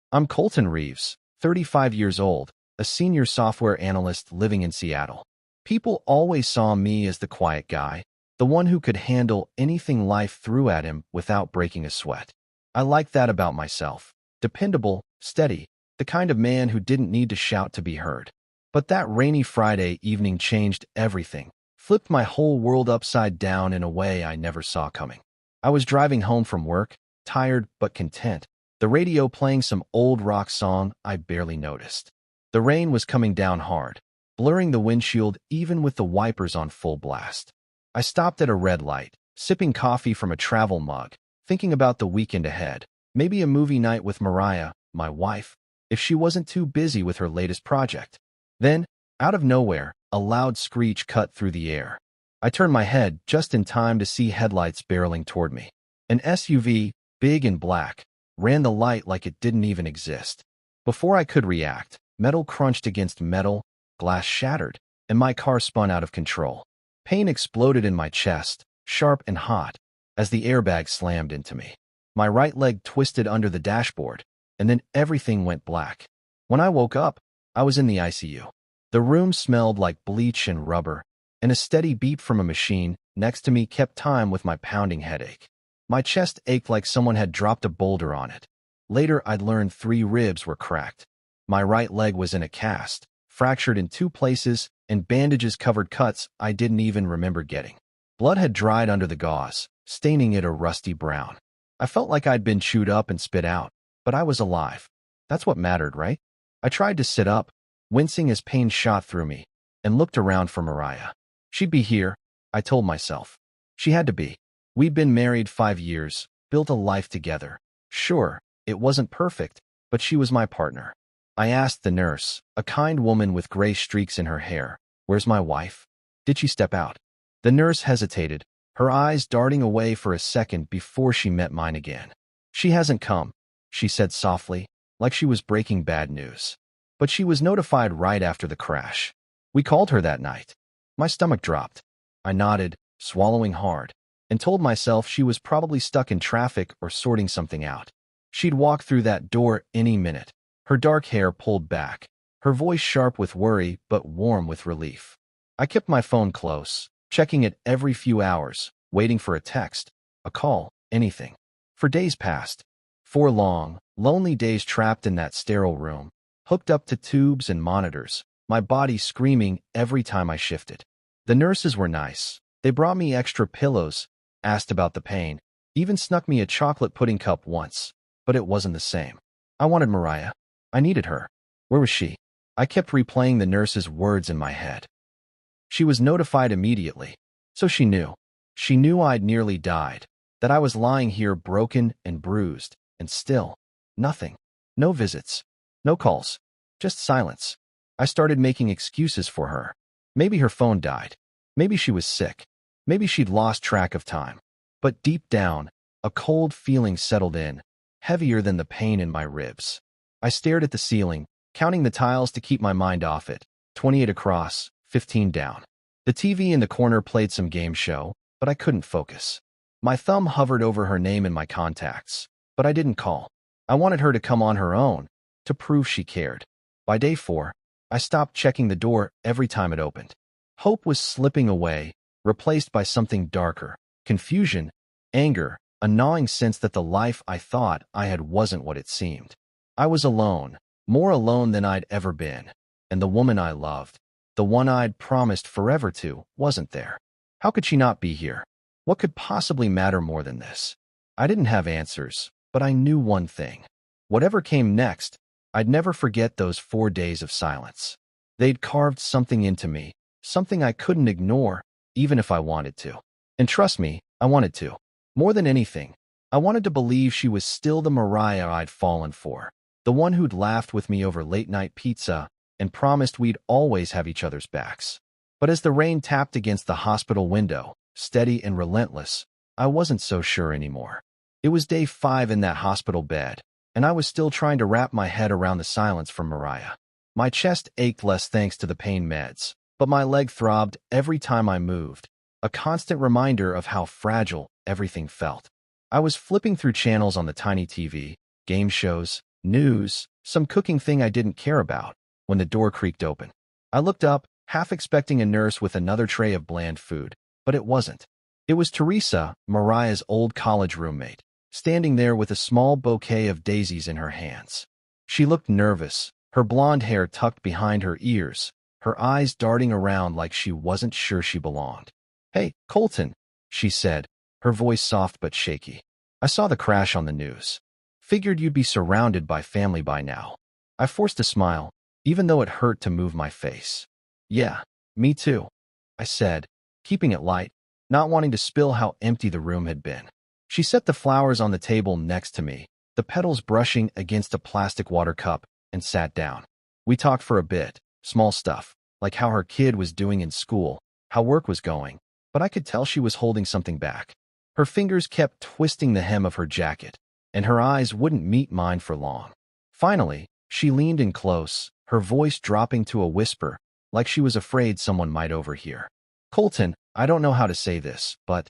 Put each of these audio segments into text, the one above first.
I'm Colton Reeves, 35 years old, a senior software analyst living in Seattle. People always saw me as the quiet guy, the one who could handle anything life threw at him without breaking a sweat. I liked that about myself. Dependable, steady, the kind of man who didn't need to shout to be heard. But that rainy Friday evening changed everything, flipped my whole world upside down in a way I never saw coming. I was driving home from work, tired but content, the radio playing some old rock song I barely noticed. The rain was coming down hard, blurring the windshield even with the wipers on full blast. I stopped at a red light, sipping coffee from a travel mug, thinking about the weekend ahead, maybe a movie night with Mariah, my wife, if she wasn't too busy with her latest project. Then, out of nowhere, a loud screech cut through the air. I turned my head just in time to see headlights barreling toward me. An SUV, big and black, ran the light like it didn't even exist. Before I could react, metal crunched against metal, glass shattered, and my car spun out of control. Pain exploded in my chest, sharp and hot, as the airbag slammed into me. My right leg twisted under the dashboard, and then everything went black. When I woke up, I was in the ICU. The room smelled like bleach and rubber, and a steady beep from a machine next to me kept time with my pounding headache. My chest ached like someone had dropped a boulder on it. Later, I'd learned 3 ribs were cracked. My right leg was in a cast, fractured in 2 places, and bandages covered cuts I didn't even remember getting. Blood had dried under the gauze, staining it a rusty brown. I felt like I'd been chewed up and spit out, but I was alive. That's what mattered, right? I tried to sit up, wincing as pain shot through me, and looked around for Mariah. She'd be here, I told myself. She had to be. We'd been married 5 years, built a life together. Sure, it wasn't perfect, but she was my partner. I asked the nurse, a kind woman with gray streaks in her hair, "Where's my wife? Did she step out?" The nurse hesitated, her eyes darting away for a second before she met mine again. "She hasn't come," she said softly, like she was breaking bad news. But she was notified right after the crash. We called her that night. My stomach dropped. I nodded, swallowing hard, and told myself she was probably stuck in traffic or sorting something out. She'd walk through that door any minute, her dark hair pulled back, her voice sharp with worry but warm with relief. I kept my phone close, checking it every few hours, waiting for a text, a call, anything. For days passed. 4 long, lonely days trapped in that sterile room, hooked up to tubes and monitors, my body screaming every time I shifted. The nurses were nice. They brought me extra pillows, asked about the pain, even snuck me a chocolate pudding cup once, but it wasn't the same. I wanted Mariah. I needed her. Where was she? I kept replaying the nurse's words in my head. She was notified immediately, so she knew. She knew I'd nearly died, that I was lying here broken and bruised, and still, nothing. No visits. No calls. Just silence. I started making excuses for her. Maybe her phone died. Maybe she was sick. Maybe she'd lost track of time. But deep down, a cold feeling settled in, heavier than the pain in my ribs. I stared at the ceiling, counting the tiles to keep my mind off it. 28 across, 15 down. The TV in the corner played some game show, but I couldn't focus. My thumb hovered over her name in my contacts, but I didn't call. I wanted her to come on her own, to prove she cared. By day 4, I stopped checking the door every time it opened. Hope was slipping away, replaced by something darker. Confusion, anger, a gnawing sense that the life I thought I had wasn't what it seemed. I was alone, more alone than I'd ever been, and the woman I loved, the one I'd promised forever to, wasn't there. How could she not be here? What could possibly matter more than this? I didn't have answers, but I knew one thing. Whatever came next, I'd never forget those 4 days of silence. They'd carved something into me, something I couldn't ignore, even if I wanted to. And trust me, I wanted to. More than anything, I wanted to believe she was still the Mariah I'd fallen for, the one who'd laughed with me over late-night pizza and promised we'd always have each other's backs. But as the rain tapped against the hospital window, steady and relentless, I wasn't so sure anymore. It was day 5 in that hospital bed, and I was still trying to wrap my head around the silence from Mariah. My chest ached less thanks to the pain meds, but my leg throbbed every time I moved, a constant reminder of how fragile everything felt. I was flipping through channels on the tiny TV, game shows, News, some cooking thing I didn't care about, when the door creaked open. I looked up, half expecting a nurse with another tray of bland food, but it wasn't. It was Teresa, Mariah's old college roommate, standing there with a small bouquet of daisies in her hands. She looked nervous, her blonde hair tucked behind her ears, her eyes darting around like she wasn't sure she belonged. "Hey, Colton," she said, her voice soft but shaky. "I saw the crash on the news. Figured you'd be surrounded by family by now." I forced a smile, even though it hurt to move my face. "Yeah, me too," I said, keeping it light, not wanting to spill how empty the room had been. She set the flowers on the table next to me, the petals brushing against a plastic water cup, and sat down. We talked for a bit, small stuff, like how her kid was doing in school, how work was going, but I could tell she was holding something back. Her fingers kept twisting the hem of her jacket, and her eyes wouldn't meet mine for long. Finally, she leaned in close, her voice dropping to a whisper, like she was afraid someone might overhear. "Colton, I don't know how to say this, but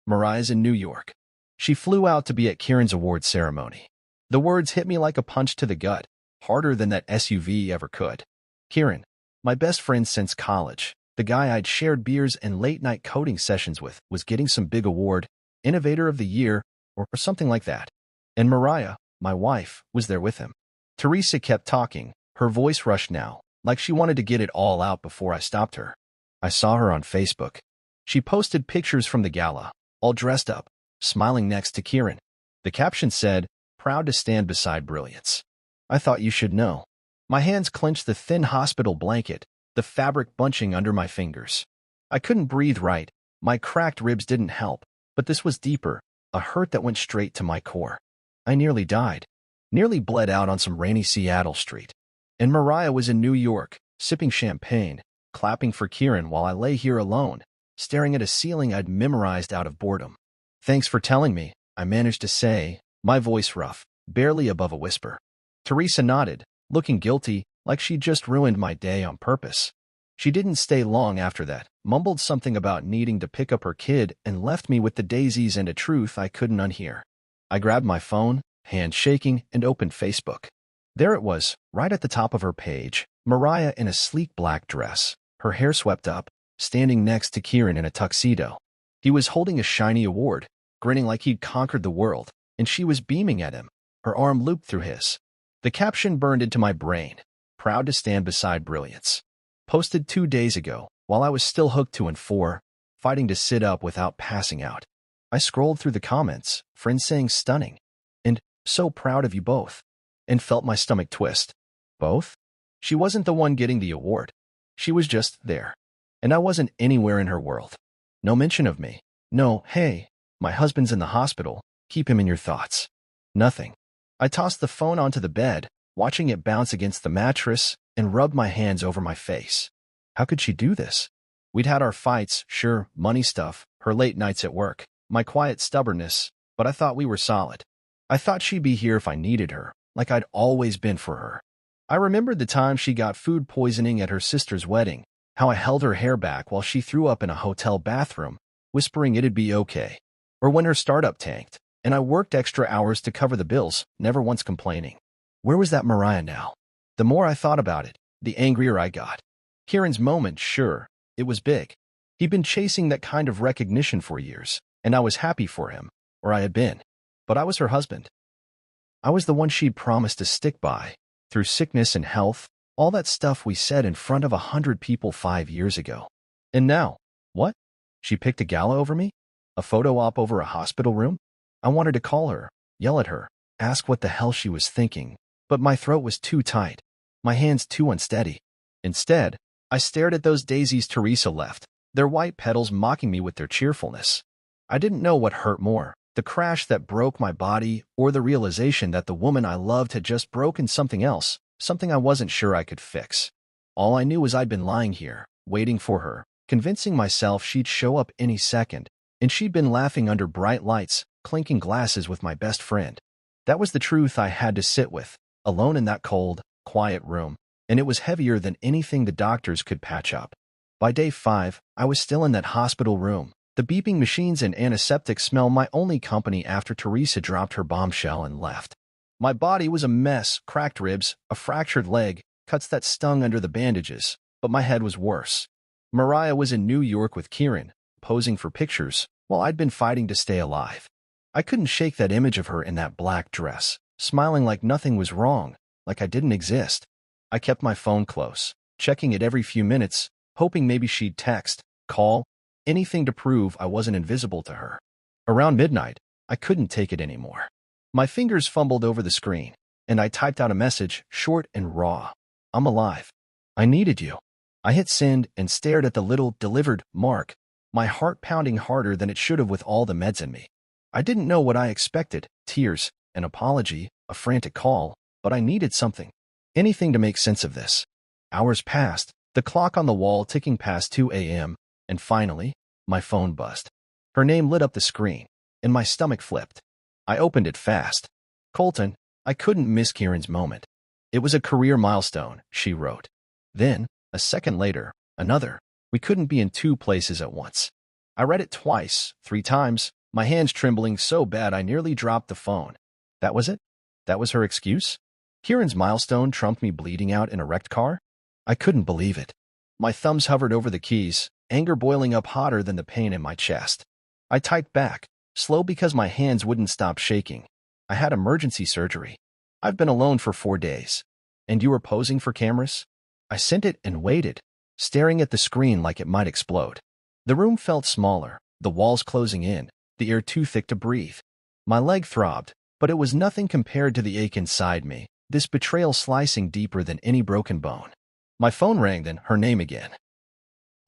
Mariah's in New York. She flew out to be at Kieran's award ceremony." The words hit me like a punch to the gut, harder than that SUV ever could. Kieran, my best friend since college, the guy I'd shared beers and late-night coding sessions with, was getting some big award, Innovator of the Year, or something like that. And Mariah, my wife, was there with him. Teresa kept talking, her voice rushed now, like she wanted to get it all out before I stopped her. I saw her on Facebook. She posted pictures from the gala, all dressed up, smiling next to Kieran. The caption said, "Proud to stand beside brilliance." I thought you should know. My hands clenched the thin hospital blanket, the fabric bunching under my fingers. I couldn't breathe right, my cracked ribs didn't help, but this was deeper, a hurt that went straight to my core. I nearly died, nearly bled out on some rainy Seattle street. And Mariah was in New York, sipping champagne, clapping for Kieran while I lay here alone, staring at a ceiling I'd memorized out of boredom. "Thanks for telling me," I managed to say, my voice rough, barely above a whisper. Teresa nodded, looking guilty, like she'd just ruined my day on purpose. She didn't stay long after that, mumbled something about needing to pick up her kid, and left me with the daisies and a truth I couldn't unhear. I grabbed my phone, hand shaking, and opened Facebook. There it was, right at the top of her page, Mariah in a sleek black dress, her hair swept up, standing next to Kieran in a tuxedo. He was holding a shiny award, grinning like he'd conquered the world, and she was beaming at him, her arm looped through his. The caption burned into my brain, "Proud to stand beside brilliance." Posted 2 days ago, while I was still hooked to and for, fighting to sit up without passing out. I scrolled through the comments, friends saying stunning, and so proud of you both, and felt my stomach twist. Both? She wasn't the one getting the award. She was just there. And I wasn't anywhere in her world. No mention of me. No, "Hey, my husband's in the hospital. Keep him in your thoughts." Nothing. I tossed the phone onto the bed, watching it bounce against the mattress, and rubbed my hands over my face. How could she do this? We'd had our fights, sure, money stuff, her late nights at work, my quiet stubbornness, but I thought we were solid. I thought she'd be here if I needed her, like I'd always been for her. I remembered the time she got food poisoning at her sister's wedding, how I held her hair back while she threw up in a hotel bathroom, whispering it'd be okay. Or when her startup tanked, and I worked extra hours to cover the bills, never once complaining. Where was that Mariah now? The more I thought about it, the angrier I got. Kieran's moment, sure, it was big. He'd been chasing that kind of recognition for years, and I was happy for him, or I had been. But I was her husband. I was the one she'd promised to stick by, through sickness and health, all that stuff we said in front of 100 people 5 years ago. And now, what? She picked a gala over me? A photo op over a hospital room? I wanted to call her, yell at her, ask what the hell she was thinking, but my throat was too tight, my hands too unsteady. Instead, I stared at those daisies Teresa left, their white petals mocking me with their cheerfulness. I didn't know what hurt more, the crash that broke my body or the realization that the woman I loved had just broken something else, something I wasn't sure I could fix. All I knew was I'd been lying here, waiting for her, convincing myself she'd show up any second, and she'd been laughing under bright lights, clinking glasses with my best friend. That was the truth I had to sit with, alone in that cold, quiet room, and it was heavier than anything the doctors could patch up. By day 5, I was still in that hospital room, the beeping machines and antiseptic smell my only company after Teresa dropped her bombshell and left. My body was a mess, cracked ribs, a fractured leg, cuts that stung under the bandages, but my head was worse. Mariah was in New York with Kieran, posing for pictures, while I'd been fighting to stay alive. I couldn't shake that image of her in that black dress, smiling like nothing was wrong, like I didn't exist. I kept my phone close, checking it every few minutes, hoping maybe she'd text, call, anything to prove I wasn't invisible to her. Around midnight, I couldn't take it anymore. My fingers fumbled over the screen, and I typed out a message, short and raw. I'm alive. I needed you. I hit send and stared at the little delivered mark, my heart pounding harder than it should have with all the meds in me. I didn't know what I expected, tears, an apology, a frantic call, but I needed something. Anything to make sense of this. Hours passed, the clock on the wall ticking past 2 a.m., and finally, my phone buzzed. Her name lit up the screen, and my stomach flipped. I opened it fast. Colton, I couldn't miss Kieran's moment. It was a career milestone, she wrote. Then, a second later, another. We couldn't be in two places at once. I read it twice, 3 times, my hands trembling so bad I nearly dropped the phone. That was it? That was her excuse? Kieran's milestone trumped me bleeding out in a wrecked car? I couldn't believe it. My thumbs hovered over the keys, anger boiling up hotter than the pain in my chest. I typed back, slow because my hands wouldn't stop shaking. I had emergency surgery. I've been alone for 4 days. And you were posing for cameras? I sent it and waited, staring at the screen like it might explode. The room felt smaller, the walls closing in, the air too thick to breathe. My leg throbbed, but it was nothing compared to the ache inside me, this betrayal slicing deeper than any broken bone. My phone rang then, her name again.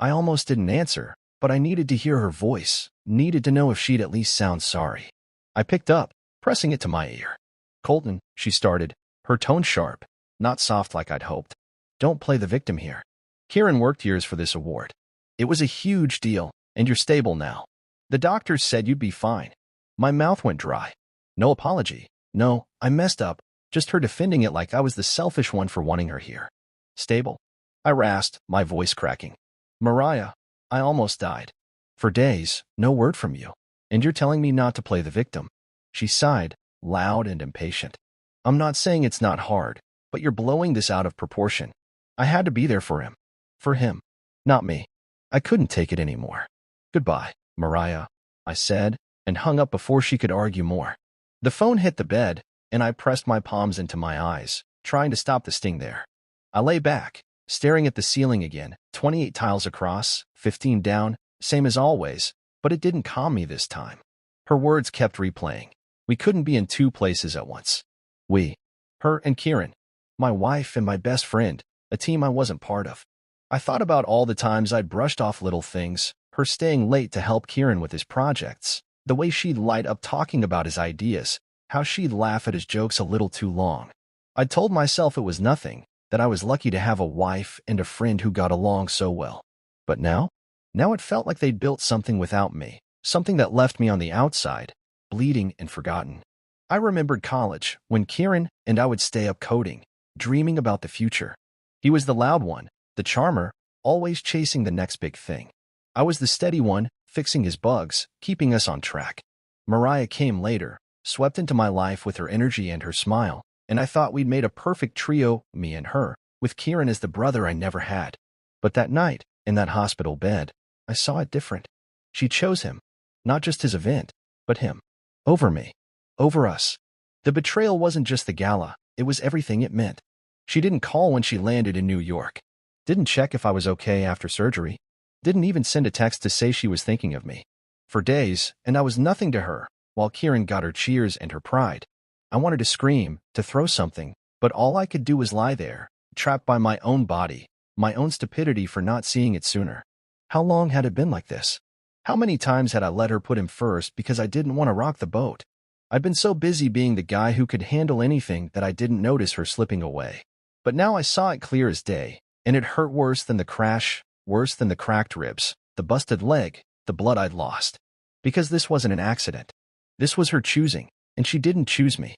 I almost didn't answer, but I needed to hear her voice, needed to know if she'd at least sound sorry. I picked up, pressing it to my ear. Colton, she started, her tone sharp, not soft like I'd hoped. Don't play the victim here. Kieran worked years for this award. It was a huge deal, and you're stable now. The doctors said you'd be fine. My mouth went dry. No apology. No, I messed up, just her defending it like I was the selfish one for wanting her here. Stable? I rasped, my voice cracking. Mariah, I almost died. For days, no word from you. And you're telling me not to play the victim. She sighed, loud and impatient. I'm not saying it's not hard, but you're blowing this out of proportion. I had to be there for him. For him. Not me. I couldn't take it anymore. Goodbye, Mariah, I said, and hung up before she could argue more. The phone hit the bed, and I pressed my palms into my eyes, trying to stop the sting there. I lay back, staring at the ceiling again, 28 tiles across, 15 down, same as always, but it didn't calm me this time. Her words kept replaying. We couldn't be in two places at once. We. Her and Kieran. My wife and my best friend, a team I wasn't part of. I thought about all the times I'd brushed off little things, her staying late to help Kieran with his projects, the way she'd light up talking about his ideas, how she'd laugh at his jokes a little too long. I'd told myself it was nothing, that I was lucky to have a wife and a friend who got along so well. But now? Now it felt like they'd built something without me, something that left me on the outside, bleeding and forgotten. I remembered college, when Kieran and I would stay up coding, dreaming about the future. He was the loud one, the charmer, always chasing the next big thing. I was the steady one, fixing his bugs, keeping us on track. Mariah came later, swept into my life with her energy and her smile, and I thought we'd made a perfect trio, me and her, with Kieran as the brother I never had. But that night, in that hospital bed, I saw it different. She chose him, not just his event, but him. Over me. Over us. The betrayal wasn't just the gala, it was everything it meant. She didn't call when she landed in New York. Didn't check if I was okay after surgery. Didn't even send a text to say she was thinking of me. For days, and I was nothing to her, while Kieran got her cheers and her pride. I wanted to scream, to throw something, but all I could do was lie there, trapped by my own body, my own stupidity for not seeing it sooner. How long had it been like this? How many times had I let her put him first because I didn't want to rock the boat? I'd been so busy being the guy who could handle anything that I didn't notice her slipping away. But now I saw it clear as day, and it hurt worse than the crash, worse than the cracked ribs, the busted leg, the blood I'd lost. Because this wasn't an accident. This was her choosing, and she didn't choose me.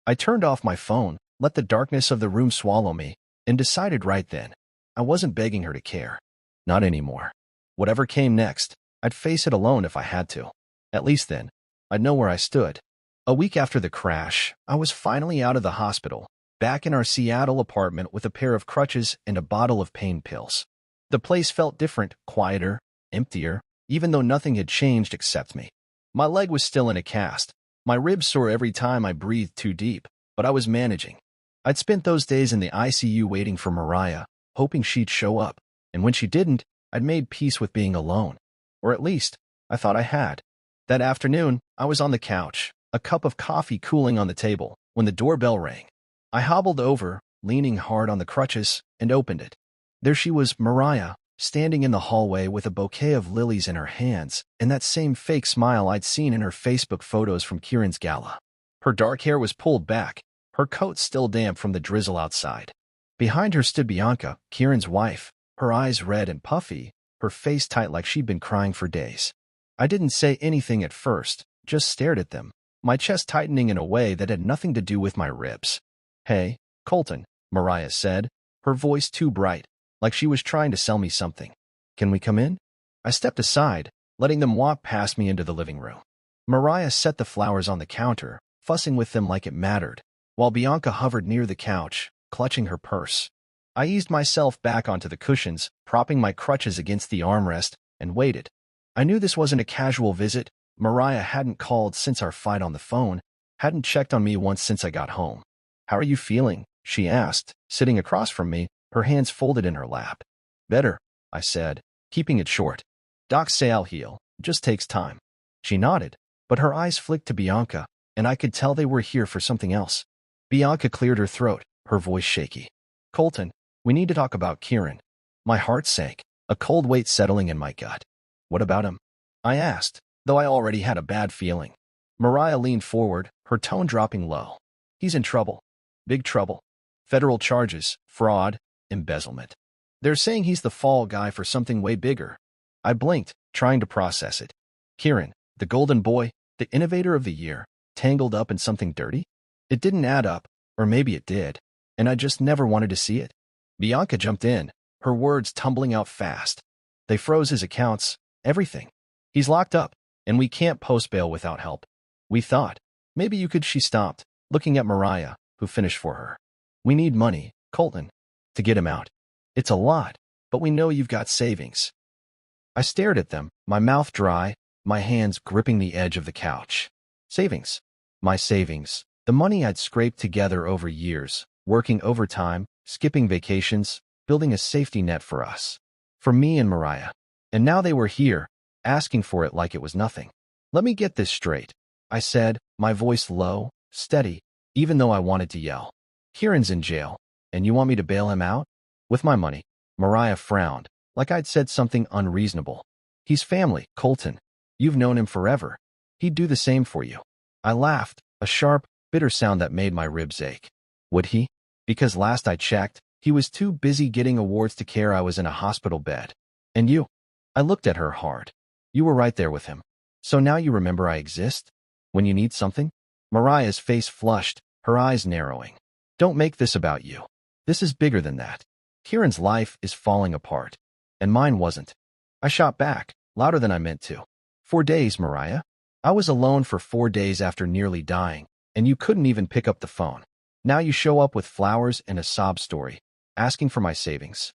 I turned off my phone, let the darkness of the room swallow me, and decided right then. I wasn't begging her to care. Not anymore. Whatever came next, I'd face it alone if I had to. At least then, I'd know where I stood. A week after the crash, I was finally out of the hospital, back in our Seattle apartment with a pair of crutches and a bottle of pain pills. The place felt different, quieter, emptier, even though nothing had changed except me. My leg was still in a cast. My ribs sore every time I breathed too deep, but I was managing. I'd spent those days in the ICU waiting for Mariah, hoping she'd show up, and when she didn't, I'd made peace with being alone. Or at least, I thought I had. That afternoon, I was on the couch, a cup of coffee cooling on the table, when the doorbell rang. I hobbled over, leaning hard on the crutches, and opened it. There she was, Mariah, standing in the hallway with a bouquet of lilies in her hands and that same fake smile I'd seen in her Facebook photos from Kieran's gala. Her dark hair was pulled back, her coat still damp from the drizzle outside. Behind her stood Bianca, Kieran's wife, her eyes red and puffy, her face tight like she'd been crying for days. I didn't say anything at first, just stared at them, my chest tightening in a way that had nothing to do with my ribs. "Hey, Colton," Mariah said, her voice too bright, like she was trying to sell me something. "Can we come in?" I stepped aside, letting them walk past me into the living room. Mariah set the flowers on the counter, fussing with them like it mattered, while Bianca hovered near the couch, clutching her purse. I eased myself back onto the cushions, propping my crutches against the armrest, and waited. I knew this wasn't a casual visit. Mariah hadn't called since our fight on the phone, hadn't checked on me once since I got home. "How are you feeling?" she asked, sitting across from me, her hands folded in her lap. "Better," I said, keeping it short. "Docs say I'll heal. It just takes time." She nodded, but her eyes flicked to Bianca, and I could tell they were here for something else. Bianca cleared her throat, her voice shaky. "Colton, we need to talk about Kieran." My heart sank, a cold weight settling in my gut. "What about him?" I asked, though I already had a bad feeling. Mariah leaned forward, her tone dropping low. "He's in trouble. Big trouble. Federal charges, fraud, embezzlement. They're saying he's the fall guy for something way bigger." I blinked, trying to process it. Kieran, the golden boy, the innovator of the year, tangled up in something dirty? It didn't add up, or maybe it did, and I just never wanted to see it. Bianca jumped in, her words tumbling out fast. "They froze his accounts, everything. He's locked up, and we can't post bail without help. We thought, maybe you could." She stopped, looking at Mariah, who finished for her. "We need money, Colton, to get him out. It's a lot, but we know you've got savings." I stared at them, my mouth dry, my hands gripping the edge of the couch. Savings. My savings. The money I'd scraped together over years, working overtime, skipping vacations, building a safety net for us. For me and Mariah. And now they were here, asking for it like it was nothing. "Let me get this straight," I said, my voice low, steady, even though I wanted to yell. "Kieran's in jail, and you want me to bail him out? With my money?" Mariah frowned, like I'd said something unreasonable. "He's family, Colton. You've known him forever. He'd do the same for you." I laughed, a sharp, bitter sound that made my ribs ache. "Would he? Because last I checked, he was too busy getting awards to care I was in a hospital bed. And you?" I looked at her hard. "You were right there with him. So now you remember I exist? When you need something?" Mariah's face flushed, her eyes narrowing. "Don't make this about you. This is bigger than that. Kieran's life is falling apart. And mine wasn't." I shot back, louder than I meant to. 4 days, Mariah. I was alone for 4 days after nearly dying, and you couldn't even pick up the phone. Now you show up with flowers and a sob story, asking for my savings."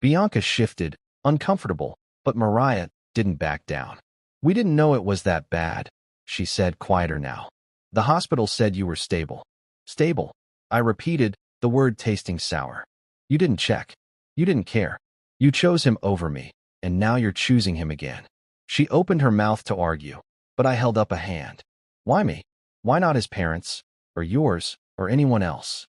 Bianca shifted, uncomfortable, but Mariah didn't back down. "We didn't know it was that bad," she said, quieter now. "The hospital said you were stable." "Stable," I repeated, the word tasting sour. "You didn't check. You didn't care. You chose him over me, and now you're choosing him again." She opened her mouth to argue, but I held up a hand. "Why me? Why not his parents, or yours, or anyone else?"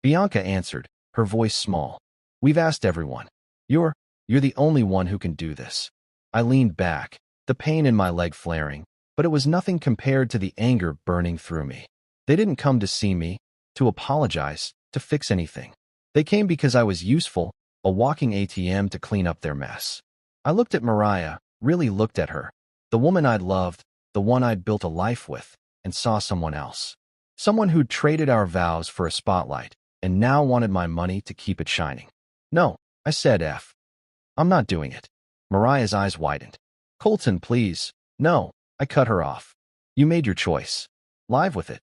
Bianca answered, her voice small. "We've asked everyone. You're the only one who can do this." I leaned back, the pain in my leg flaring, but it was nothing compared to the anger burning through me. They didn't come to see me, to apologize, to fix anything. They came because I was useful, a walking ATM to clean up their mess. I looked at Mariah, really looked at her, the woman I'd loved, the one I'd built a life with, and saw someone else. Someone who'd traded our vows for a spotlight, and now wanted my money to keep it shining. "No," I said, "I'm not doing it." Mariah's eyes widened. "Colton, please." "No," I cut her off. "You made your choice. Live with it.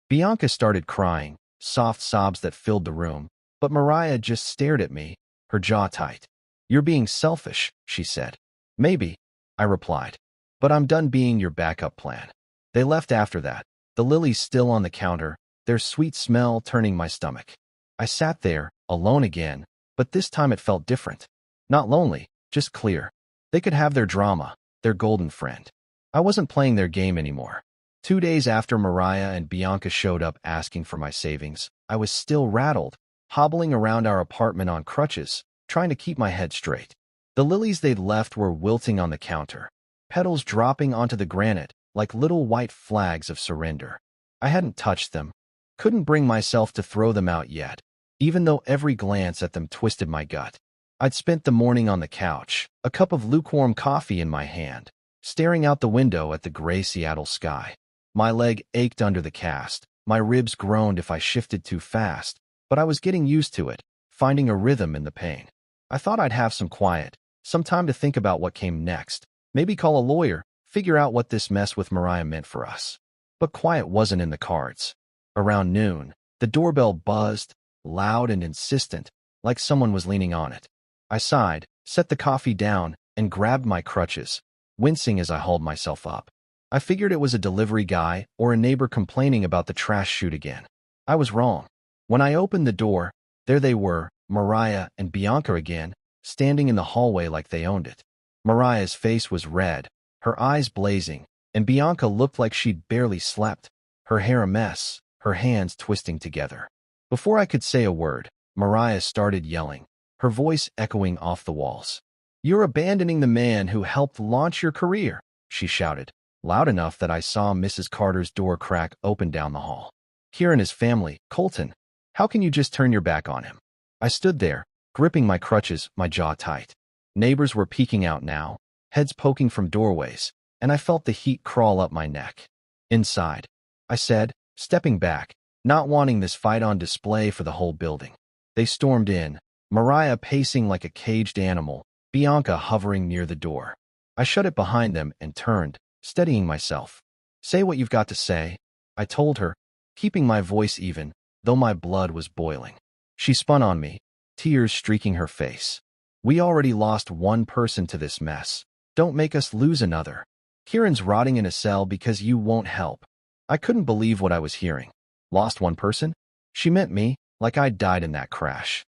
Bianca started crying, soft sobs that filled the room, but Mariah just stared at me, her jaw tight. You're being selfish, she said. Maybe, I replied. But I'm done being your backup plan. They left after that, the lilies still on the counter, their sweet smell turning my stomach. I sat there, alone again, but this time it felt different. Not lonely, just clear. They could have their drama, their golden friend. I wasn't playing their game anymore. 2 days after Mariah and Bianca showed up asking for my savings, I was still rattled, hobbling around our apartment on crutches, trying to keep my head straight. The lilies they'd left were wilting on the counter, petals dropping onto the granite like little white flags of surrender. I hadn't touched them, couldn't bring myself to throw them out yet, even though every glance at them twisted my gut. I'd spent the morning on the couch, a cup of lukewarm coffee in my hand, staring out the window at the gray Seattle sky. My leg ached under the cast, my ribs groaned if I shifted too fast, but I was getting used to it, finding a rhythm in the pain. I thought I'd have some quiet, some time to think about what came next, maybe call a lawyer, figure out what this mess with Mariah meant for us. But quiet wasn't in the cards. Around noon, the doorbell buzzed, loud and insistent, like someone was leaning on it. I sighed, set the coffee down, and grabbed my crutches, wincing as I hauled myself up. I figured it was a delivery guy or a neighbor complaining about the trash chute again. I was wrong. When I opened the door, there they were, Mariah and Bianca again, standing in the hallway like they owned it. Mariah's face was red, her eyes blazing, and Bianca looked like she'd barely slept, her hair a mess, her hands twisting together. Before I could say a word, Mariah started yelling, her voice echoing off the walls. "You're abandoning the man who helped launch your career," she shouted, loud enough that I saw Mrs. Carter's door crack open down the hall. "Here and his family, Colton. How can you just turn your back on him?" I stood there, gripping my crutches, my jaw tight. Neighbors were peeking out now, heads poking from doorways, and I felt the heat crawl up my neck. "Inside," I said, stepping back, not wanting this fight on display for the whole building. They stormed in, Mariah pacing like a caged animal, Bianca hovering near the door. I shut it behind them and turned, steadying myself. "Say what you've got to say," I told her, keeping my voice even, though my blood was boiling. She spun on me, tears streaking her face. "We already lost one person to this mess. Don't make us lose another. Kieran's rotting in a cell because you won't help." I couldn't believe what I was hearing. Lost one person? She meant me, like I'd died in that crash.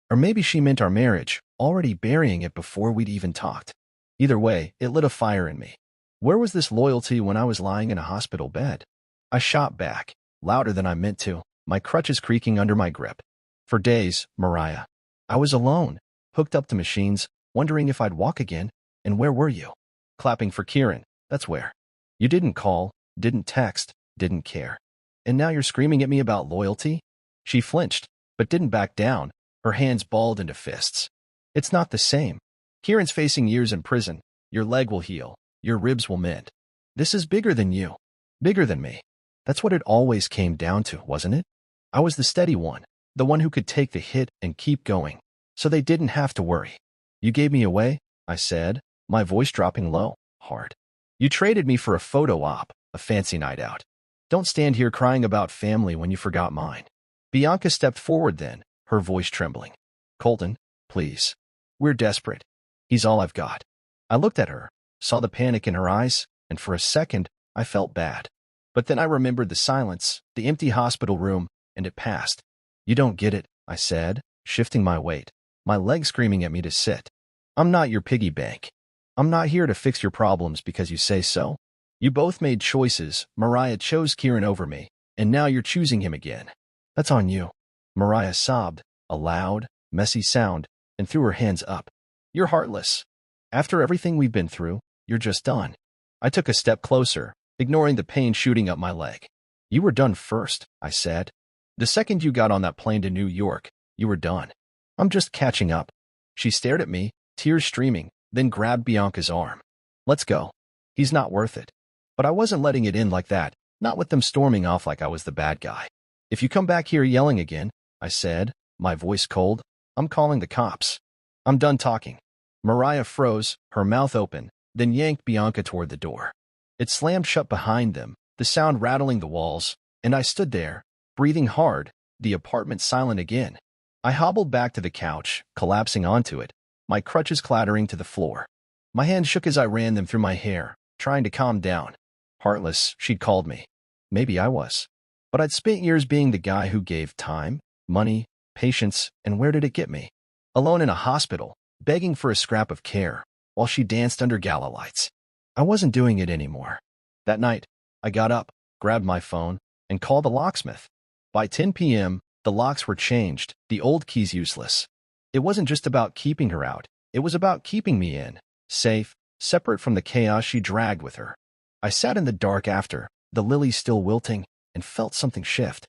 Or maybe she meant our marriage, already burying it before we'd even talked. Either way, it lit a fire in me. Where was this loyalty when I was lying in a hospital bed? I shot back, louder than I meant to, my crutches creaking under my grip. "For days, Mariah. I was alone, hooked up to machines, wondering if I'd walk again, and where were you? Clapping for Kieran, that's where. You didn't call, didn't text, didn't care. And now you're screaming at me about loyalty?" She flinched, but didn't back down, her hands balled into fists. "It's not the same. Kieran's facing years in prison. Your leg will heal. Your ribs will mend. This is bigger than you. Bigger than me." That's what it always came down to, wasn't it? I was the steady one, the one who could take the hit and keep going, so they didn't have to worry. "You gave me away," I said, my voice dropping low, hard. "You traded me for a photo op, a fancy night out. Don't stand here crying about family when you forgot mine." Bianca stepped forward then, her voice trembling. "Colton, please. We're desperate. He's all I've got." I looked at her, saw the panic in her eyes, and for a second, I felt bad. But then I remembered the silence, the empty hospital room, and it passed. "You don't get it," I said, shifting my weight, my legs screaming at me to sit. "I'm not your piggy bank. I'm not here to fix your problems because you say so. You both made choices. Mariah chose Kieran over me, and now you're choosing him again. That's on you." Mariah sobbed, a loud, messy sound, and threw her hands up. "You're heartless. After everything we've been through, you're just done." I took a step closer, ignoring the pain shooting up my leg. "You were done first," I said. "The second you got on that plane to New York, you were done. I'm just catching up." She stared at me, tears streaming, then grabbed Bianca's arm. "Let's go. He's not worth it." But I wasn't letting it in like that, not with them storming off like I was the bad guy. "If you come back here yelling again," I said, my voice cold, "I'm calling the cops. I'm done talking." Mariah froze, her mouth open, then yanked Bianca toward the door. It slammed shut behind them, the sound rattling the walls, and I stood there, breathing hard, the apartment silent again. I hobbled back to the couch, collapsing onto it, my crutches clattering to the floor. My hands shook as I ran them through my hair, trying to calm down. Heartless, she'd called me. Maybe I was. But I'd spent years being the guy who gave time, money, patience, and where did it get me? Alone in a hospital, begging for a scrap of care, while she danced under gala lights. I wasn't doing it anymore. That night, I got up, grabbed my phone, and called the locksmith. By 10 p.m., the locks were changed, the old keys useless. It wasn't just about keeping her out, it was about keeping me in, safe, separate from the chaos she dragged with her. I sat in the dark after, the lilies still wilting, and felt something shift.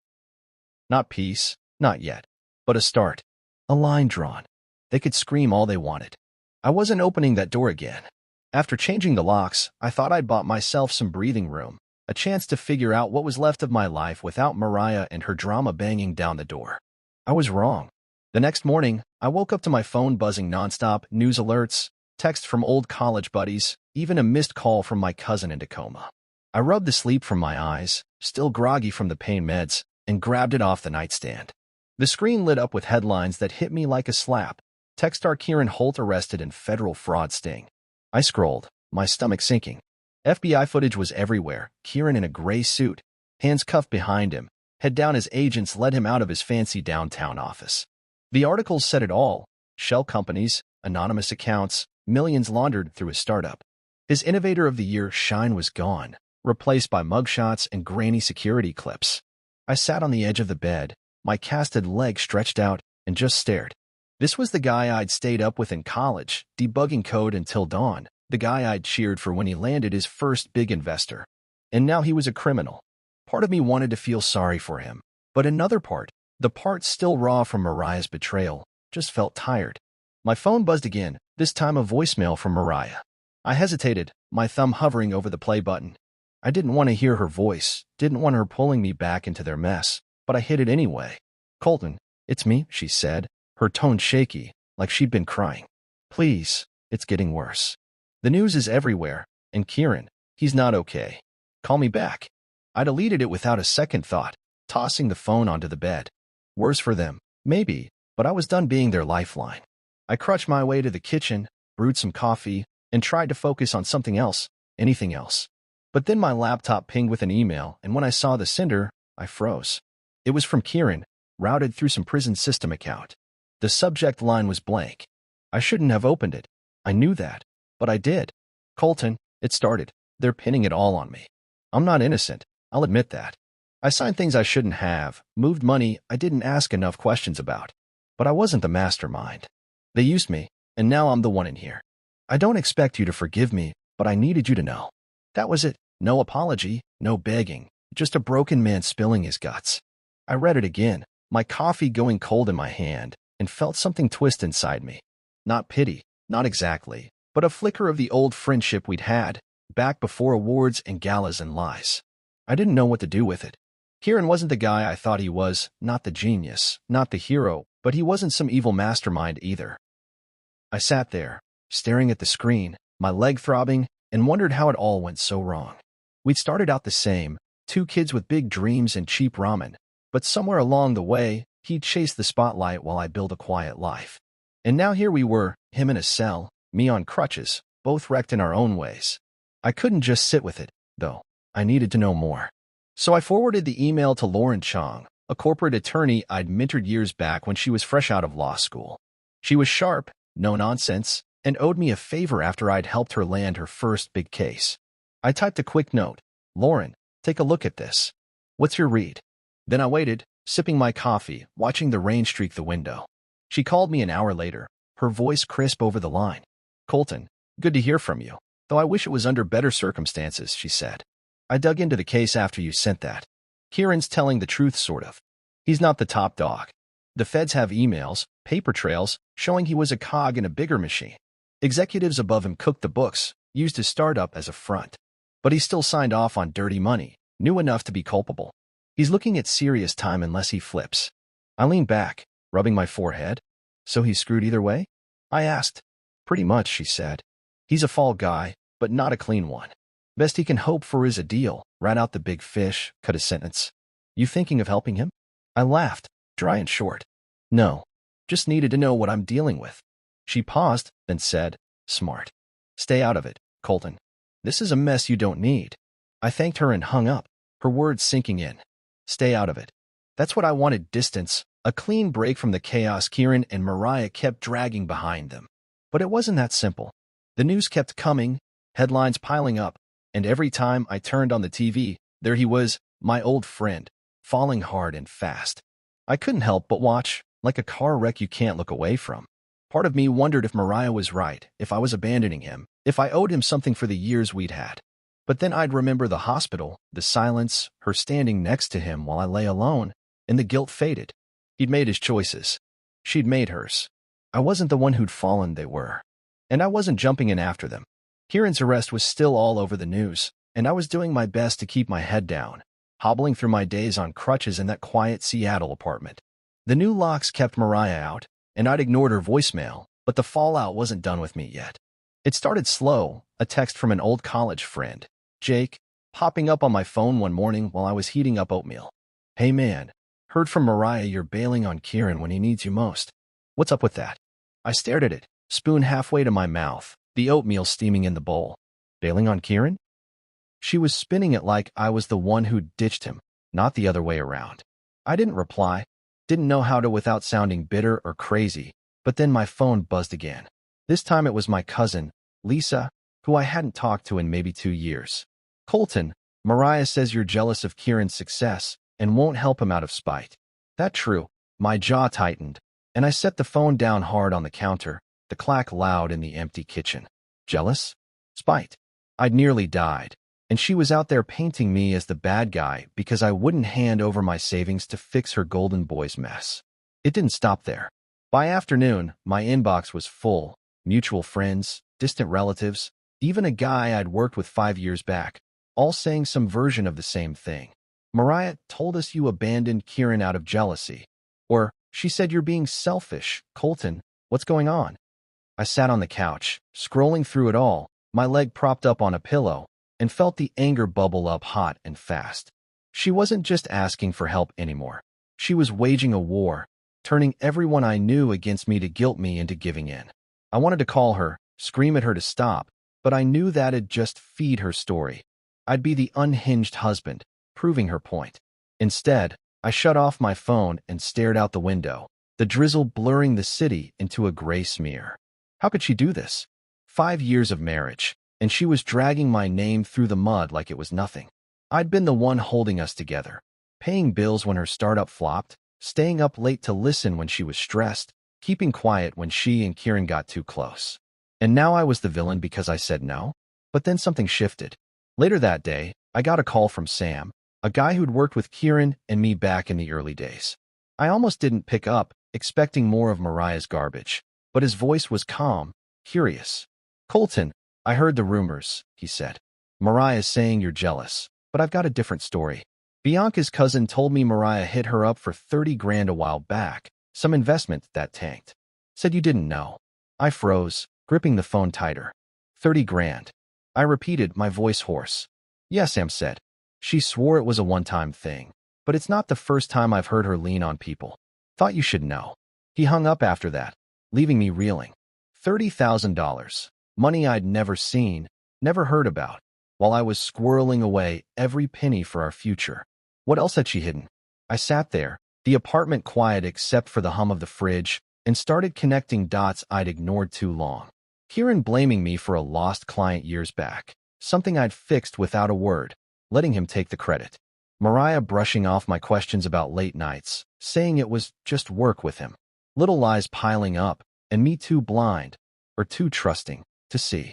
Not peace, not yet, but a start. A line drawn. They could scream all they wanted. I wasn't opening that door again. After changing the locks, I thought I'd bought myself some breathing room, a chance to figure out what was left of my life without Mariah and her drama banging down the door. I was wrong. The next morning, I woke up to my phone buzzing nonstop, news alerts, texts from old college buddies, even a missed call from my cousin in Tacoma. I rubbed the sleep from my eyes, still groggy from the pain meds, and grabbed it off the nightstand. The screen lit up with headlines that hit me like a slap. Tech star Kieran Holt arrested in federal fraud sting. I scrolled, my stomach sinking. FBI footage was everywhere, Kieran in a gray suit, hands cuffed behind him, head down as agents led him out of his fancy downtown office. The articles said it all: shell companies, anonymous accounts, millions laundered through his startup. His Innovator of the Year shine was gone, replaced by mugshots and grainy security clips. I sat on the edge of the bed, my casted legs stretched out, and just stared. This was the guy I'd stayed up with in college, debugging code until dawn, the guy I'd cheered for when he landed his first big investor. And now he was a criminal. Part of me wanted to feel sorry for him, but another part, the part still raw from Mariah's betrayal, just felt tired. My phone buzzed again, this time a voicemail from Mariah. I hesitated, my thumb hovering over the play button. I didn't want to hear her voice, didn't want her pulling me back into their mess, but I hit it anyway. "Colton, it's me," she said, her tone shaky, like she'd been crying. "Please, it's getting worse. The news is everywhere, and Kieran, he's not okay. Call me back." I deleted it without a second thought, tossing the phone onto the bed. Worse for them, maybe, but I was done being their lifeline. I crutched my way to the kitchen, brewed some coffee, and tried to focus on something else, anything else. But then my laptop pinged with an email, and when I saw the sender, I froze. It was from Kieran, routed through some prison system account. The subject line was blank. I shouldn't have opened it. I knew that, but I did. "Colton," it started. "They're pinning it all on me. I'm not innocent, I'll admit that. I signed things I shouldn't have, moved money I didn't ask enough questions about. But I wasn't the mastermind. They used me, and now I'm the one in here. I don't expect you to forgive me, but I needed you to know." That was it. No apology, no begging, just a broken man spilling his guts. I read it again, my coffee going cold in my hand, and felt something twist inside me. Not pity, not exactly, but a flicker of the old friendship we'd had, back before awards and galas and lies. I didn't know what to do with it. Kieran wasn't the guy I thought he was, not the genius, not the hero, but he wasn't some evil mastermind either. I sat there, staring at the screen, my leg throbbing, and wondered how it all went so wrong. We'd started out the same, two kids with big dreams and cheap ramen, but somewhere along the way, he'd chased the spotlight while I built a quiet life. And now here we were, him in a cell, me on crutches, both wrecked in our own ways. I couldn't just sit with it, though. I needed to know more. So I forwarded the email to Lauren Chong, a corporate attorney I'd mentored years back when she was fresh out of law school. She was sharp, no nonsense, and owed me a favor after I'd helped her land her first big case. I typed a quick note. "Lauren, take a look at this. What's your read?" Then I waited, sipping my coffee, watching the rain streak the window. She called me an hour later, her voice crisp over the line. "Colton, good to hear from you. Though I wish it was under better circumstances," she said. "I dug into the case after you sent that. Kieran's telling the truth, sort of. He's not the top dog. The feds have emails, paper trails, showing he was a cog in a bigger machine. Executives above him cooked the books, used his startup as a front. But he still signed off on dirty money, knew enough to be culpable. He's looking at serious time unless he flips." I leaned back, rubbing my forehead. "So he's screwed either way?" I asked. "Pretty much," she said. "He's a fall guy, but not a clean one. Best he can hope for is a deal. Rat out the big fish, cut a sentence. You thinking of helping him? I laughed, dry and short. No, just needed to know what I'm dealing with. She paused, then said, smart. Stay out of it, Colton. This is a mess you don't need. I thanked her and hung up, her words sinking in. Stay out of it. That's what I wanted, distance, a clean break from the chaos Kieran and Mariah kept dragging behind them. But it wasn't that simple. The news kept coming, headlines piling up, and every time I turned on the TV, there he was, my old friend, falling hard and fast. I couldn't help but watch, like a car wreck you can't look away from. Part of me wondered if Mariah was right, if I was abandoning him, if I owed him something for the years we'd had. But then I'd remember the hospital, the silence, her standing next to him while I lay alone, and the guilt faded. He'd made his choices. She'd made hers. I wasn't the one who'd fallen, they were. And I wasn't jumping in after them. Kieran's arrest was still all over the news, and I was doing my best to keep my head down, hobbling through my days on crutches in that quiet Seattle apartment. The new locks kept Mariah out, and I'd ignored her voicemail, but the fallout wasn't done with me yet. It started slow, a text from an old college friend, Jake, popping up on my phone one morning while I was heating up oatmeal. Hey man, heard from Mariah you're bailing on Kieran when he needs you most. What's up with that? I stared at it, spoon halfway to my mouth, the oatmeal steaming in the bowl. Bailing on Kieran? She was spinning it like I was the one who ditched him, not the other way around. I didn't reply, didn't know how to without sounding bitter or crazy, but then my phone buzzed again. This time it was my cousin, Lisa, who I hadn't talked to in maybe 2 years. Colton, Mariah says you're jealous of Kieran's success and won't help him out of spite. That true? My jaw tightened, and I set the phone down hard on the counter, the clack loud in the empty kitchen. Jealous? Spite. I'd nearly died, and she was out there painting me as the bad guy because I wouldn't hand over my savings to fix her golden boy's mess. It didn't stop there. By afternoon, my inbox was full. Mutual friends, distant relatives, even a guy I'd worked with 5 years back, all saying some version of the same thing. Mariah told us you abandoned Kieran out of jealousy. Or, she said you're being selfish. Colton, what's going on? I sat on the couch, scrolling through it all, my leg propped up on a pillow, and felt the anger bubble up hot and fast. She wasn't just asking for help anymore. She was waging a war, turning everyone I knew against me to guilt me into giving in. I wanted to call her, scream at her to stop, but I knew that'd just feed her story. I'd be the unhinged husband, proving her point. Instead, I shut off my phone and stared out the window, the drizzle blurring the city into a gray smear. How could she do this? 5 years of marriage, and she was dragging my name through the mud like it was nothing. I'd been the one holding us together, paying bills when her startup flopped, staying up late to listen when she was stressed, keeping quiet when she and Kieran got too close. And now I was the villain because I said no? But then something shifted. Later that day, I got a call from Sam, a guy who'd worked with Kieran and me back in the early days. I almost didn't pick up, expecting more of Mariah's garbage, but his voice was calm, curious. Colton, I heard the rumors, he said. Mariah's saying you're jealous, but I've got a different story. Bianca's cousin told me Mariah hit her up for 30 grand a while back, some investment that tanked. Said you didn't know. I froze, gripping the phone tighter. 30 grand. I repeated, my voice hoarse. Yes, Sam said. She swore it was a one-time thing, but it's not the first time I've heard her lean on people. Thought you should know. He hung up after that, leaving me reeling. $30,000. Money I'd never seen, never heard about, while I was squirreling away every penny for our future. What else had she hidden? I sat there, the apartment quiet except for the hum of the fridge, and started connecting dots I'd ignored too long. Kieran blaming me for a lost client years back, something I'd fixed without a word, letting him take the credit. Mariah brushing off my questions about late nights, saying it was just work with him. Little lies piling up, and me too blind, or too trusting, to see.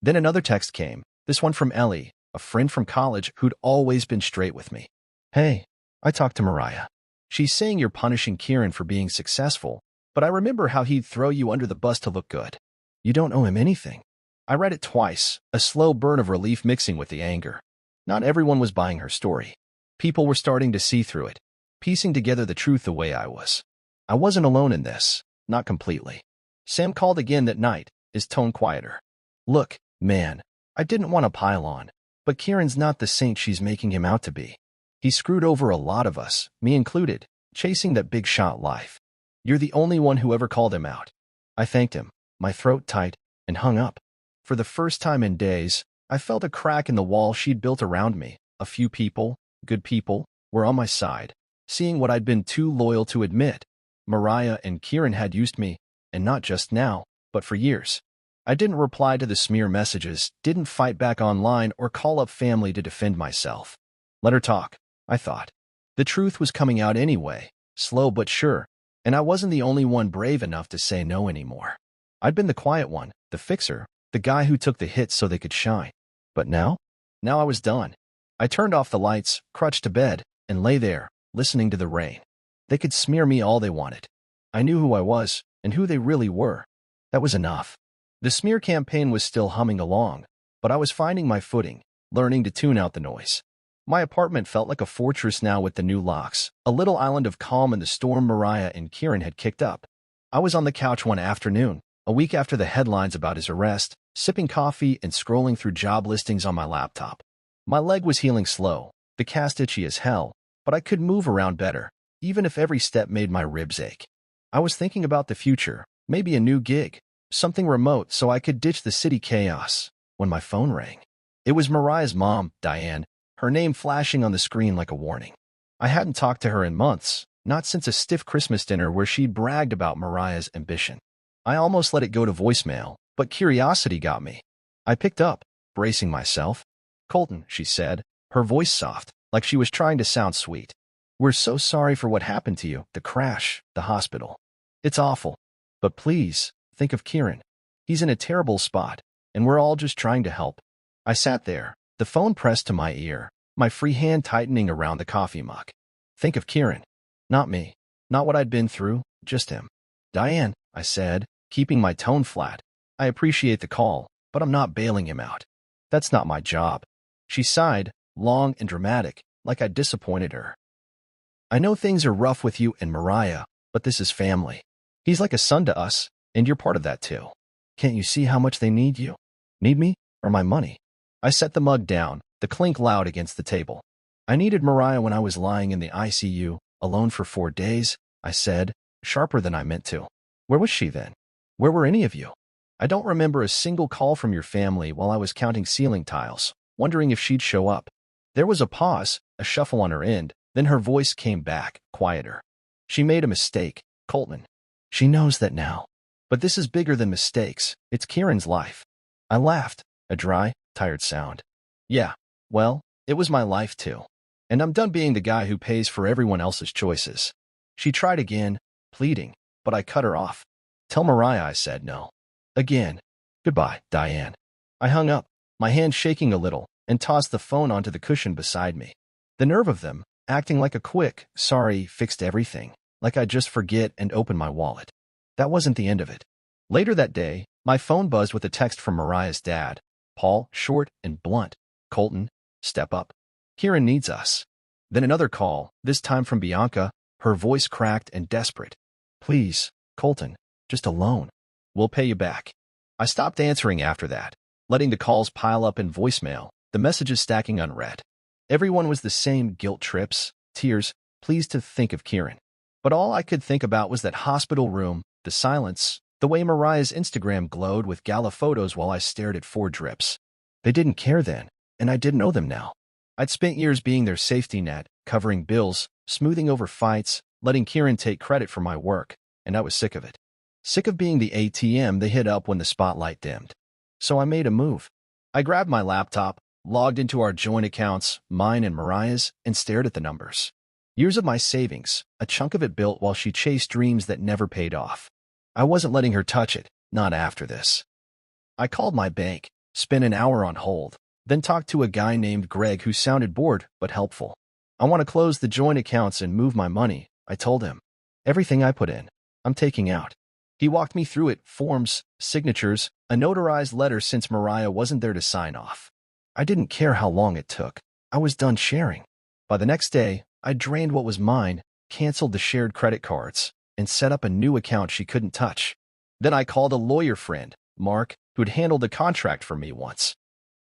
Then another text came, this one from Ellie, a friend from college who'd always been straight with me. Hey, I talked to Mariah. She's saying you're punishing Kieran for being successful, but I remember how he'd throw you under the bus to look good. You don't owe him anything. I read it twice, a slow burn of relief mixing with the anger. Not everyone was buying her story. People were starting to see through it, piecing together the truth the way I was. I wasn't alone in this, not completely. Sam called again that night, his tone quieter. Look, man, I didn't want to pile on, but Kieran's not the saint she's making him out to be. He screwed over a lot of us, me included, chasing that big shot life. You're the only one who ever called him out. I thanked him, my throat tight, and hung up. For the first time in days, I felt a crack in the wall she'd built around me. A few people, good people, were on my side, seeing what I'd been too loyal to admit. Mariah and Kieran had used me, and not just now, but for years. I didn't reply to the smear messages, didn't fight back online or call up family to defend myself. Let her talk, I thought. The truth was coming out anyway, slow but sure, and I wasn't the only one brave enough to say no anymore. I'd been the quiet one, the fixer, the guy who took the hits so they could shine. But now? Now I was done. I turned off the lights, crouched to bed, and lay there, listening to the rain. They could smear me all they wanted. I knew who I was, and who they really were. That was enough. The smear campaign was still humming along, but I was finding my footing, learning to tune out the noise. My apartment felt like a fortress now with the new locks, a little island of calm in the storm Mariah and Kieran had kicked up. I was on the couch one afternoon, a week after the headlines about his arrest, sipping coffee and scrolling through job listings on my laptop. My leg was healing slow, the cast itchy as hell, but I could move around better, even if every step made my ribs ache. I was thinking about the future, maybe a new gig, something remote so I could ditch the city chaos, when my phone rang. It was Mariah's mom, Diane, her name flashing on the screen like a warning. I hadn't talked to her in months, not since a stiff Christmas dinner where she'd bragged about Mariah's ambition. I almost let it go to voicemail, but curiosity got me. I picked up, bracing myself. "Colton," she said, her voice soft, like she was trying to sound sweet. "We're so sorry for what happened to you, the crash, the hospital. It's awful. But please, think of Kieran. He's in a terrible spot, and we're all just trying to help." I sat there, the phone pressed to my ear, my free hand tightening around the coffee mug. Think of Kieran. Not me. Not what I'd been through, just him. "Diane," I said, keeping my tone flat. "I appreciate the call, but I'm not bailing him out. That's not my job." She sighed, long and dramatic, like I'd disappointed her. "I know things are rough with you and Mariah, but this is family. He's like a son to us, and you're part of that too. Can't you see how much they need you? Need me, or my money?" I set the mug down, the clink loud against the table. "I needed Mariah when I was lying in the ICU, alone for 4 days," I said, sharper than I meant to. "Where was she then? Where were any of you? I don't remember a single call from your family while I was counting ceiling tiles, wondering if she'd show up." There was a pause, a shuffle on her end, then her voice came back, quieter. "She made a mistake, Colton. She knows that now. But this is bigger than mistakes. It's Kieran's life." I laughed, a dry, tired sound. "Yeah, well, it was my life too. And I'm done being the guy who pays for everyone else's choices." She tried again, pleading, but I cut her off. "Tell Mariah I said no." Again. "Goodbye, Diane." I hung up, my hand shaking a little, and tossed the phone onto the cushion beside me. The nerve of them, acting like a quick, sorry, fixed everything, like I'd just forget and open my wallet. That wasn't the end of it. Later that day, my phone buzzed with a text from Mariah's dad. Paul, short and blunt. "Colton, step up. Kieran needs us." Then another call, this time from Bianca, her voice cracked and desperate. "Please, Colton, just a loan. We'll pay you back." I stopped answering after that, letting the calls pile up in voicemail, the messages stacking unread. Everyone was the same: guilt trips, tears, pleas to think of Kieran. But all I could think about was that hospital room, the silence, the way Mariah's Instagram glowed with gala photos while I stared at 4 drips. They didn't care then, and I didn't know them now. I'd spent years being their safety net, covering bills, smoothing over fights, letting Kieran take credit for my work, and I was sick of it. Sick of being the ATM they hit up when the spotlight dimmed. So I made a move. I grabbed my laptop, logged into our joint accounts, mine and Mariah's, and stared at the numbers. Years of my savings, a chunk of it built while she chased dreams that never paid off. I wasn't letting her touch it, not after this. I called my bank, spent an hour on hold, then talked to a guy named Greg who sounded bored but helpful. "I want to close the joint accounts and move my money," I told him. "Everything I put in, I'm taking out." He walked me through it: forms, signatures, a notarized letter since Mariah wasn't there to sign off. I didn't care how long it took. I was done sharing. By the next day, I drained what was mine, canceled the shared credit cards, and set up a new account she couldn't touch. Then I called a lawyer friend, Mark, who'd handled a contract for me once.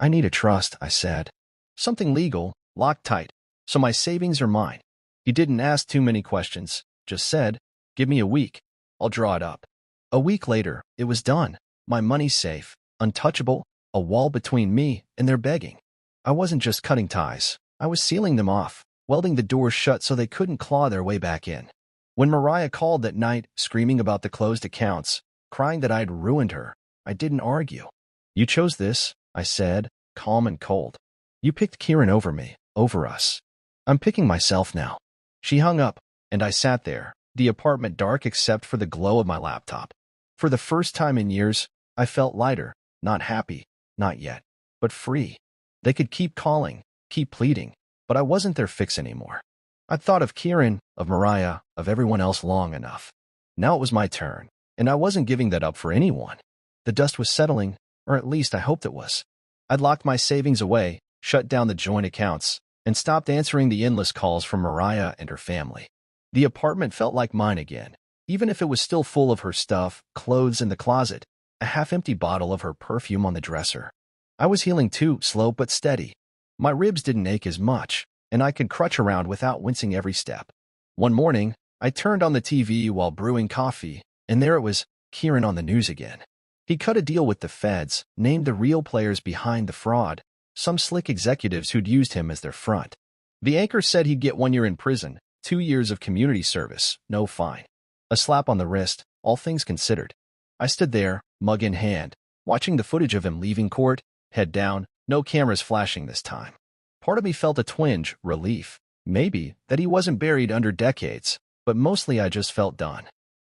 I need a trust, I said. Something legal, locked tight, so my savings are mine. He didn't ask too many questions, just said, give me a week. I'll draw it up. A week later, it was done. My money safe, untouchable, a wall between me and their begging. I wasn't just cutting ties. I was sealing them off, welding the doors shut so they couldn't claw their way back in. When Mariah called that night, screaming about the closed accounts, crying that I'd ruined her, I didn't argue. You chose this, I said, calm and cold. You picked Kieran over me, over us. I'm picking myself now. She hung up, and I sat there, the apartment dark except for the glow of my laptop. For the first time in years, I felt lighter, not happy, not yet, but free. They could keep calling, keep pleading, but I wasn't their fix anymore. I'd thought of Kieran, of Mariah, of everyone else long enough. Now it was my turn, and I wasn't giving that up for anyone. The dust was settling, or at least I hoped it was. I'd locked my savings away, shut down the joint accounts, and stopped answering the endless calls from Mariah and her family. The apartment felt like mine again, even if it was still full of her stuff, clothes in the closet, a half-empty bottle of her perfume on the dresser. I was healing too, slow but steady. My ribs didn't ache as much, and I could crutch around without wincing every step. One morning, I turned on the TV while brewing coffee, and there it was, Kieran on the news again. He cut a deal with the feds, named the real players behind the fraud, some slick executives who'd used him as their front. The anchor said he'd get 1 year in prison, 2 years of community service, no fine. A slap on the wrist, all things considered. I stood there, mug in hand, watching the footage of him leaving court, head down, no cameras flashing this time. Part of me felt a twinge, relief, maybe, that he wasn't buried under decades, but mostly I just felt done.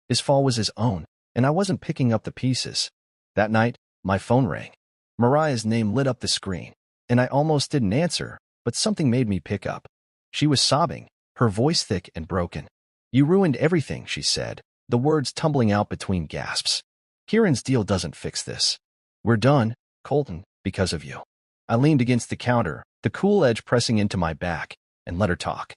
His fall was his own, and I wasn't picking up the pieces. That night, my phone rang. Mariah's name lit up the screen, and I almost didn't answer, but something made me pick up. She was sobbing, her voice thick and broken. You ruined everything, she said, the words tumbling out between gasps. Kieran's deal doesn't fix this. We're done, Colton, because of you. I leaned against the counter, the cool edge pressing into my back, and let her talk.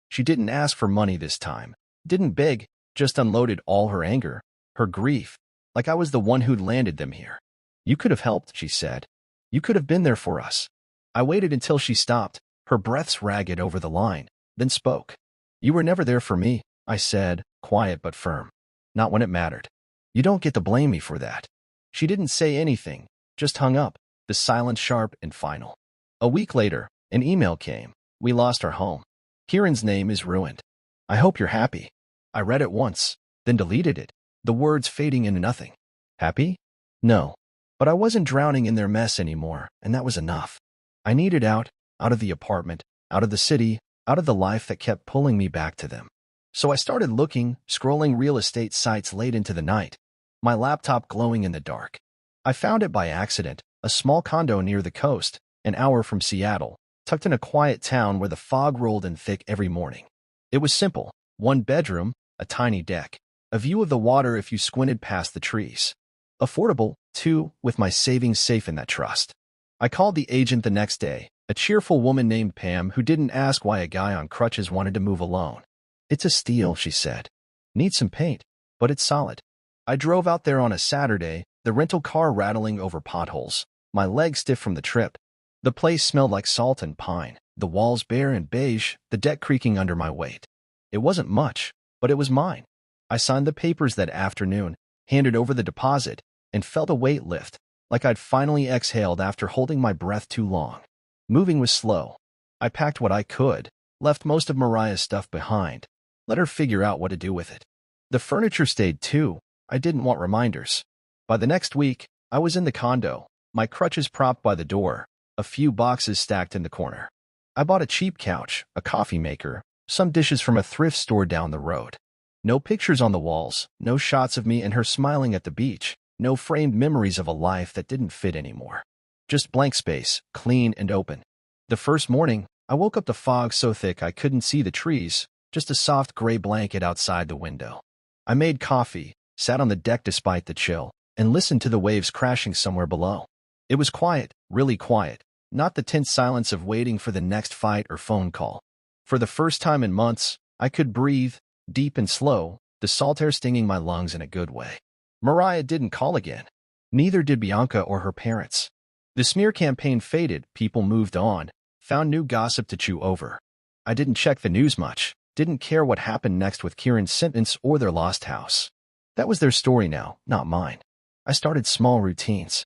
She didn't ask for money this time, didn't beg, just unloaded all her anger, her grief, like I was the one who'd landed them here. You could have helped, she said. You could have been there for us. I waited until she stopped, her breaths ragged over the line, then spoke. You were never there for me, I said, quiet but firm. Not when it mattered. You don't get to blame me for that. She didn't say anything, just hung up, the silence sharp and final. A week later, an email came. We lost our home. Kieran's name is ruined. I hope you're happy. I read it once, then deleted it, the words fading into nothing. Happy? No. But I wasn't drowning in their mess anymore, and that was enough. I needed out of the apartment, out of the city, out of the life that kept pulling me back to them. So I started looking, scrolling real estate sites late into the night, my laptop glowing in the dark. I found it by accident, a small condo near the coast, an hour from Seattle, tucked in a quiet town where the fog rolled in thick every morning. It was simple, 1 bedroom, a tiny deck, a view of the water if you squinted past the trees. Affordable, too, with my savings safe in that trust. I called the agent the next day, a cheerful woman named Pam who didn't ask why a guy on crutches wanted to move alone. It's a steal, she said. Needs some paint, but it's solid. I drove out there on a Saturday, the rental car rattling over potholes, my legs stiff from the trip. The place smelled like salt and pine, the walls bare and beige, the deck creaking under my weight. It wasn't much, but it was mine. I signed the papers that afternoon, handed over the deposit, and felt a weight lift, like I'd finally exhaled after holding my breath too long. Moving was slow. I packed what I could, left most of Mariah's stuff behind, let her figure out what to do with it. The furniture stayed too. I didn't want reminders. By the next week, I was in the condo, my crutches propped by the door, a few boxes stacked in the corner. I bought a cheap couch, a coffee maker, some dishes from a thrift store down the road. No pictures on the walls, no shots of me and her smiling at the beach, no framed memories of a life that didn't fit anymore. Just blank space, clean and open. The first morning, I woke up to fog so thick I couldn't see the trees, just a soft gray blanket outside the window. I made coffee, sat on the deck despite the chill, and listened to the waves crashing somewhere below. It was quiet, really quiet, not the tense silence of waiting for the next fight or phone call. For the first time in months, I could breathe, deep and slow, the salt air stinging my lungs in a good way. Mariah didn't call again. Neither did Bianca or her parents. The smear campaign faded, people moved on, found new gossip to chew over. I didn't check the news much, didn't care what happened next with Kieran's sentence or their lost house. That was their story now, not mine. I started small routines.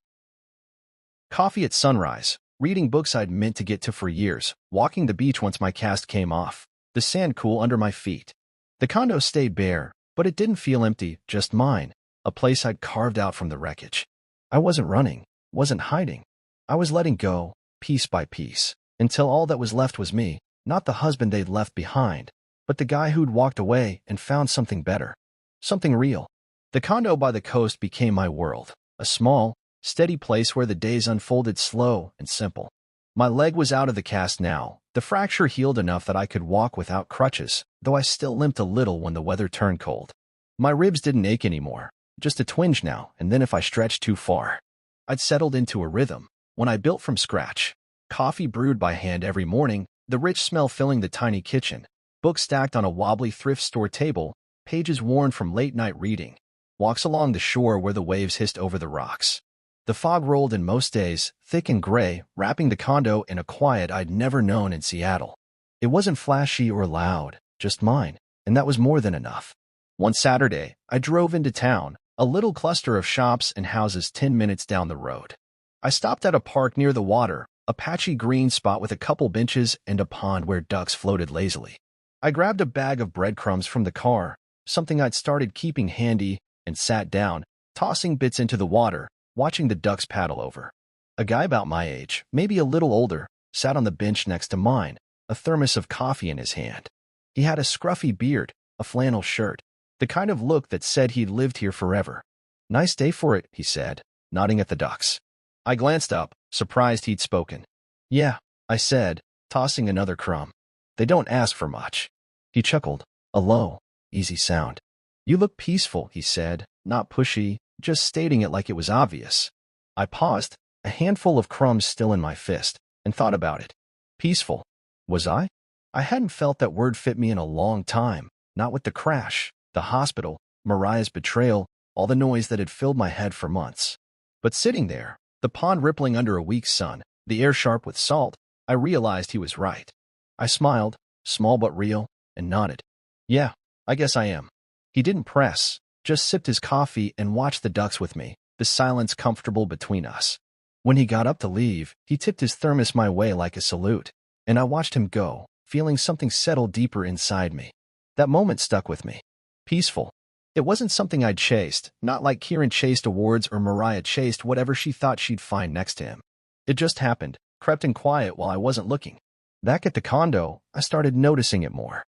Coffee at sunrise, reading books I'd meant to get to for years, walking the beach once my cast came off, the sand cool under my feet. The condo stayed bare, but it didn't feel empty, just mine, a place I'd carved out from the wreckage. I wasn't running, wasn't hiding. I was letting go, piece by piece, until all that was left was me, not the husband they'd left behind, but the guy who'd walked away and found something better, something real. The condo by the coast became my world, a small, steady place where the days unfolded slow and simple. My leg was out of the cast now, the fracture healed enough that I could walk without crutches, though I still limped a little when the weather turned cold. My ribs didn't ache anymore, just a twinge now, and then if I stretched too far. I'd settled into a rhythm. When I built from scratch, coffee brewed by hand every morning, the rich smell filling the tiny kitchen, books stacked on a wobbly thrift store table, pages worn from late-night reading, walks along the shore where the waves hissed over the rocks. The fog rolled in most days, thick and gray, wrapping the condo in a quiet I'd never known in Seattle. It wasn't flashy or loud, just mine, and that was more than enough. One Saturday, I drove into town, a little cluster of shops and houses 10 minutes down the road. I stopped at a park near the water, a patchy green spot with a couple benches and a pond where ducks floated lazily. I grabbed a bag of breadcrumbs from the car, something I'd started keeping handy, and sat down, tossing bits into the water, watching the ducks paddle over. A guy about my age, maybe a little older, sat on the bench next to mine, a thermos of coffee in his hand. He had a scruffy beard, a flannel shirt, the kind of look that said he'd lived here forever. "Nice day for it," he said, nodding at the ducks. I glanced up, surprised he'd spoken. "Yeah," I said, tossing another crumb. "They don't ask for much." He chuckled, a low, easy sound. "You look peaceful," he said, not pushy, just stating it like it was obvious. I paused, a handful of crumbs still in my fist, and thought about it. Peaceful. Was I? I hadn't felt that word fit me in a long time, not with the crash, the hospital, Mariah's betrayal, all the noise that had filled my head for months. But sitting there, the pond rippling under a weak sun, the air sharp with salt, I realized he was right. I smiled, small but real, and nodded. "Yeah, I guess I am." He didn't press, just sipped his coffee and watched the ducks with me, the silence comfortable between us. When he got up to leave, he tipped his thermos my way like a salute, and I watched him go, feeling something settle deeper inside me. That moment stuck with me. Peaceful. It wasn't something I'd chased, not like Kieran chased awards or Mariah chased whatever she thought she'd find next to him. It just happened, crept in quiet while I wasn't looking. Back at the condo, I started noticing it more.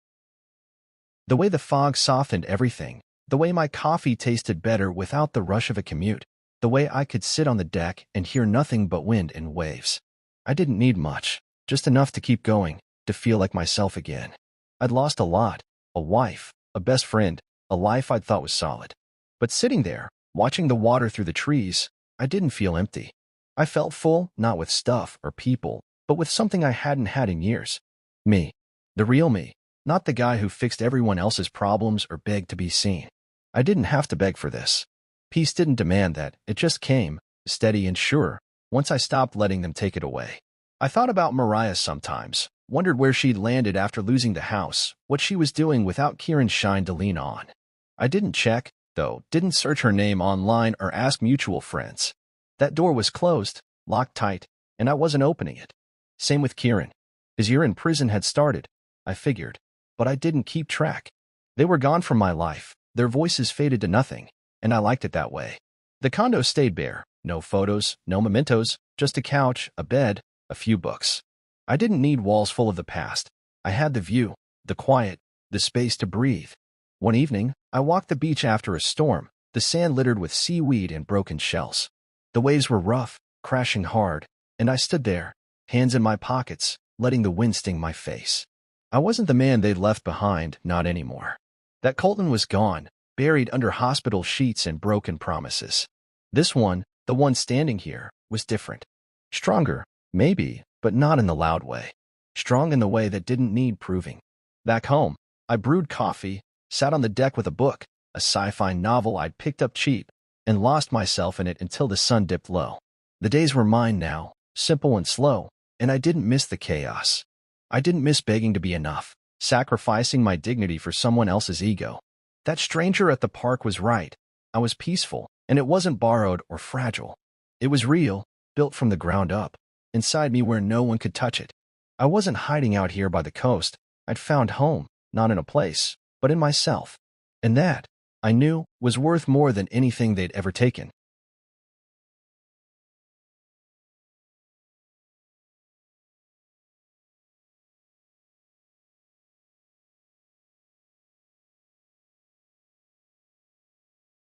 The way the fog softened everything, the way my coffee tasted better without the rush of a commute, the way I could sit on the deck and hear nothing but wind and waves. I didn't need much, just enough to keep going, to feel like myself again. I'd lost a lot, a wife, a best friend, a life I'd thought was solid. But sitting there, watching the water through the trees, I didn't feel empty. I felt full, not with stuff or people, but with something I hadn't had in years. Me. The real me. Not the guy who fixed everyone else's problems or begged to be seen. I didn't have to beg for this. Peace didn't demand that, it just came, steady and sure, once I stopped letting them take it away. I thought about Mariah sometimes, wondered where she'd landed after losing the house, what she was doing without Kieran's shine to lean on. I didn't check, though, didn't search her name online or ask mutual friends. That door was closed, locked tight, and I wasn't opening it. Same with Kieran. His year in prison had started, I figured, but I didn't keep track. They were gone from my life, their voices faded to nothing, and I liked it that way. The condo stayed bare, no photos, no mementos, just a couch, a bed, a few books. I didn't need walls full of the past. I had the view, the quiet, the space to breathe. One evening, I walked the beach after a storm, the sand littered with seaweed and broken shells. The waves were rough, crashing hard, and I stood there, hands in my pockets, letting the wind sting my face. I wasn't the man they'd left behind, not anymore. That Colton was gone, buried under hospital sheets and broken promises. This one, the one standing here, was different. Stronger, maybe, but not in the loud way. Strong in the way that didn't need proving. Back home, I brewed coffee, sat on the deck with a book, a sci-fi novel I'd picked up cheap, and lost myself in it until the sun dipped low. The days were mine now, simple and slow, and I didn't miss the chaos. I didn't miss begging to be enough, sacrificing my dignity for someone else's ego. That stranger at the park was right. I was peaceful, and it wasn't borrowed or fragile. It was real, built from the ground up, inside me where no one could touch it. I wasn't hiding out here by the coast. I'd found home, not in a place, but in myself. And that, I knew, was worth more than anything they'd ever taken.